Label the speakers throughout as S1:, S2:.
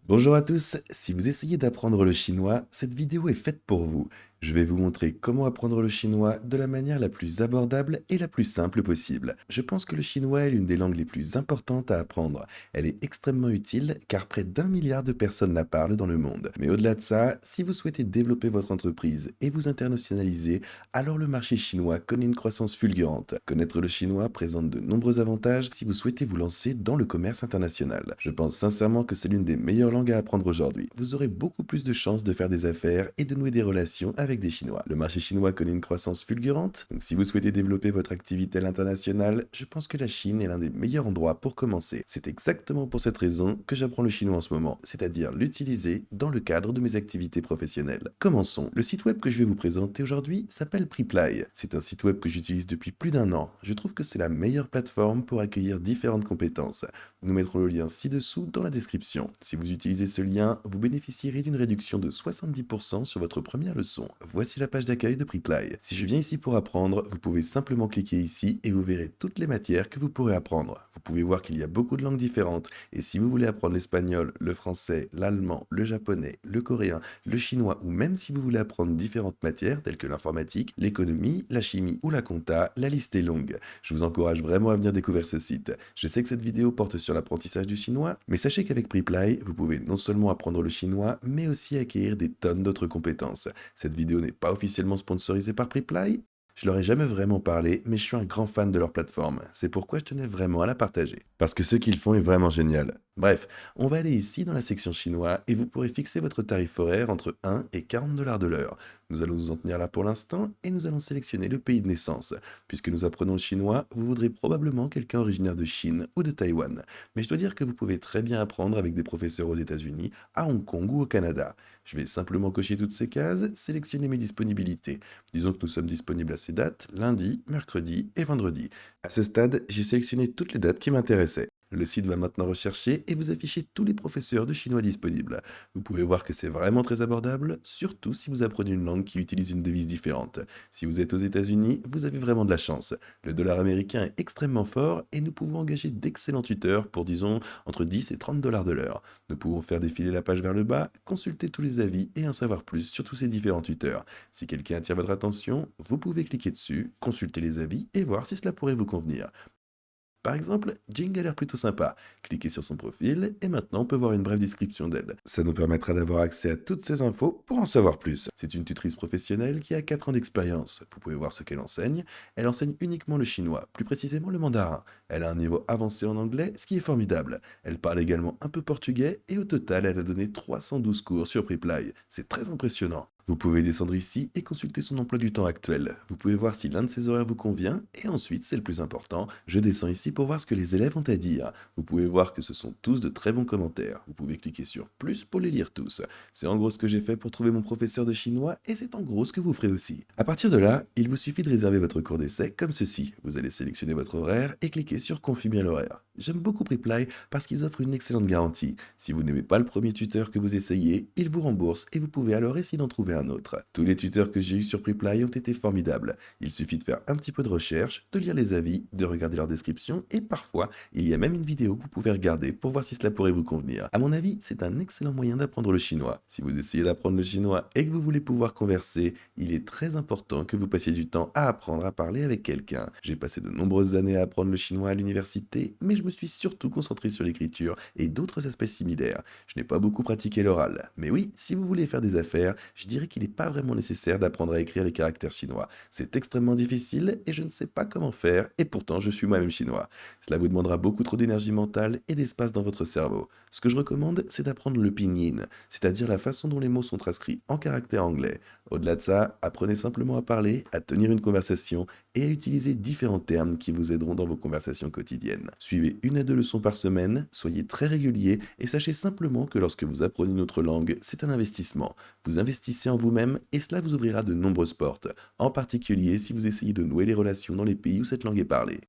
S1: Bonjour à tous, si vous essayez d'apprendre le chinois, cette vidéo est faite pour vous. Je vais vous montrer comment apprendre le chinois de la manière la plus abordable et la plus simple possible. Je pense que le chinois est l'une des langues les plus importantes à apprendre. Elle est extrêmement utile car près d'1 milliard de personnes la parlent dans le monde. Mais au-delà de ça, si vous souhaitez développer votre entreprise et vous internationaliser, alors le marché chinois connaît une croissance fulgurante. Connaître le chinois présente de nombreux avantages si vous souhaitez vous lancer dans le commerce international. Je pense sincèrement que c'est l'une des meilleures langues à apprendre aujourd'hui. Vous aurez beaucoup plus de chances de faire des affaires et de nouer des relations avec des Chinois. Le marché chinois connaît une croissance fulgurante, donc si vous souhaitez développer votre activité à l'international, je pense que la Chine est l'un des meilleurs endroits pour commencer. C'est exactement pour cette raison que j'apprends le chinois en ce moment, c'est-à-dire l'utiliser dans le cadre de mes activités professionnelles. Commençons. Le site web que je vais vous présenter aujourd'hui s'appelle Preply. C'est un site web que j'utilise depuis plus d'un an. Je trouve que c'est la meilleure plateforme pour accueillir différentes compétences. Nous mettrons le lien ci-dessous dans la description. Si vous utilisez ce lien, vous bénéficierez d'une réduction de 70% sur votre première leçon. Voici la page d'accueil de Preply. Si je viens ici pour apprendre, vous pouvez simplement cliquer ici et vous verrez toutes les matières que vous pourrez apprendre. Vous pouvez voir qu'il y a beaucoup de langues différentes et si vous voulez apprendre l'espagnol, le français, l'allemand, le japonais, le coréen, le chinois ou même si vous voulez apprendre différentes matières telles que l'informatique, l'économie, la chimie ou la compta, la liste est longue. Je vous encourage vraiment à venir découvrir ce site. Je sais que cette vidéo porte sur l'apprentissage du chinois, mais sachez qu'avec Preply, vous pouvez non seulement apprendre le chinois, mais aussi acquérir des tonnes d'autres compétences. Cette vidéo n'est pas officiellement sponsorisée par Preply. Je leur ai jamais vraiment parlé, mais je suis un grand fan de leur plateforme. C'est pourquoi je tenais vraiment à la partager. Parce que ce qu'ils font est vraiment génial. Bref, on va aller ici dans la section chinois et vous pourrez fixer votre tarif horaire entre 1 et 40 $ de l'heure. Nous allons nous en tenir là pour l'instant et nous allons sélectionner le pays de naissance. Puisque nous apprenons le chinois, vous voudrez probablement quelqu'un originaire de Chine ou de Taïwan. Mais je dois dire que vous pouvez très bien apprendre avec des professeurs aux États-Unis, à Hong Kong ou au Canada. Je vais simplement cocher toutes ces cases, sélectionner mes disponibilités. Disons que nous sommes disponibles à ces dates, lundi, mercredi et vendredi. À ce stade, j'ai sélectionné toutes les dates qui m'intéressaient. Le site va maintenant rechercher et vous afficher tous les professeurs de chinois disponibles. Vous pouvez voir que c'est vraiment très abordable, surtout si vous apprenez une langue qui utilise une devise différente. Si vous êtes aux États-Unis, vous avez vraiment de la chance. Le dollar américain est extrêmement fort et nous pouvons engager d'excellents tuteurs pour, disons, entre 10 et 30 $ de l'heure. Nous pouvons faire défiler la page vers le bas, consulter tous les avis et en savoir plus sur tous ces différents tuteurs. Si quelqu'un attire votre attention, vous pouvez cliquer dessus, consulter les avis et voir si cela pourrait vous convenir. Par exemple, Jing a l'air plutôt sympa. Cliquez sur son profil et maintenant on peut voir une brève description d'elle. Ça nous permettra d'avoir accès à toutes ces infos pour en savoir plus. C'est une tutrice professionnelle qui a 4 ans d'expérience. Vous pouvez voir ce qu'elle enseigne. Elle enseigne uniquement le chinois, plus précisément le mandarin. Elle a un niveau avancé en anglais, ce qui est formidable. Elle parle également un peu portugais et au total, elle a donné 312 cours sur Preply. C'est très impressionnant. Vous pouvez descendre ici et consulter son emploi du temps actuel. Vous pouvez voir si l'un de ses horaires vous convient et ensuite, c'est le plus important, je descends ici pour voir ce que les élèves ont à dire. Vous pouvez voir que ce sont tous de très bons commentaires. Vous pouvez cliquer sur plus pour les lire tous. C'est en gros ce que j'ai fait pour trouver mon professeur de chinois et c'est en gros ce que vous ferez aussi. À partir de là, il vous suffit de réserver votre cours d'essai comme ceci. Vous allez sélectionner votre horaire et cliquer sur confirmer l'horaire. J'aime beaucoup Preply parce qu'ils offrent une excellente garantie. Si vous n'aimez pas le premier tuteur que vous essayez, ils vous remboursent et vous pouvez alors essayer d'en trouver un autre. Tous les tuteurs que j'ai eus sur Preply ont été formidables. Il suffit de faire un petit peu de recherche, de lire les avis, de regarder leur description et parfois, il y a même une vidéo que vous pouvez regarder pour voir si cela pourrait vous convenir. À mon avis, c'est un excellent moyen d'apprendre le chinois. Si vous essayez d'apprendre le chinois et que vous voulez pouvoir converser, il est très important que vous passiez du temps à apprendre à parler avec quelqu'un. J'ai passé de nombreuses années à apprendre le chinois à l'université, mais je me suis surtout concentré sur l'écriture et d'autres aspects similaires. Je n'ai pas beaucoup pratiqué l'oral. Mais oui, si vous voulez faire des affaires, je dirais qu'il n'est pas vraiment nécessaire d'apprendre à écrire les caractères chinois. C'est extrêmement difficile et je ne sais pas comment faire, et pourtant je suis moi-même chinois. Cela vous demandera beaucoup trop d'énergie mentale et d'espace dans votre cerveau. Ce que je recommande, c'est d'apprendre le pinyin, c'est-à-dire la façon dont les mots sont transcrits en caractères anglais. Au-delà de ça, apprenez simplement à parler, à tenir une conversation et à utiliser différents termes qui vous aideront dans vos conversations quotidiennes. Suivez 1 à 2 leçons par semaine, soyez très régulier et sachez simplement que lorsque vous apprenez une autre langue, c'est un investissement. Vous investissez en vous-même et cela vous ouvrira de nombreuses portes, en particulier si vous essayez de nouer les relations dans les pays où cette langue est parlée.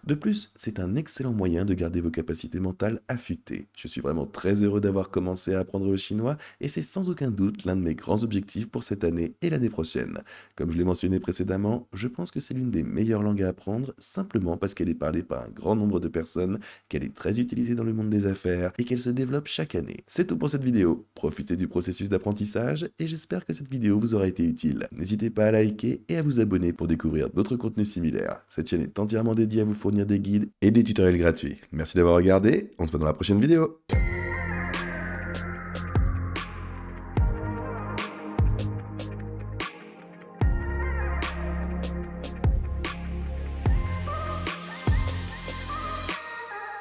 S1: De plus, c'est un excellent moyen de garder vos capacités mentales affûtées. Je suis vraiment très heureux d'avoir commencé à apprendre le chinois et c'est sans aucun doute l'un de mes grands objectifs pour cette année et l'année prochaine. Comme je l'ai mentionné précédemment, je pense que c'est l'une des meilleures langues à apprendre simplement parce qu'elle est parlée par un grand nombre de personnes, qu'elle est très utilisée dans le monde des affaires et qu'elle se développe chaque année. C'est tout pour cette vidéo. Profitez du processus d'apprentissage et j'espère que cette vidéo vous aura été utile. N'hésitez pas à liker et à vous abonner pour découvrir d'autres contenus similaires. Cette chaîne est entièrement dédiée à vous fournir des guides et des tutoriels gratuits. Merci d'avoir regardé, on se voit dans la prochaine vidéo.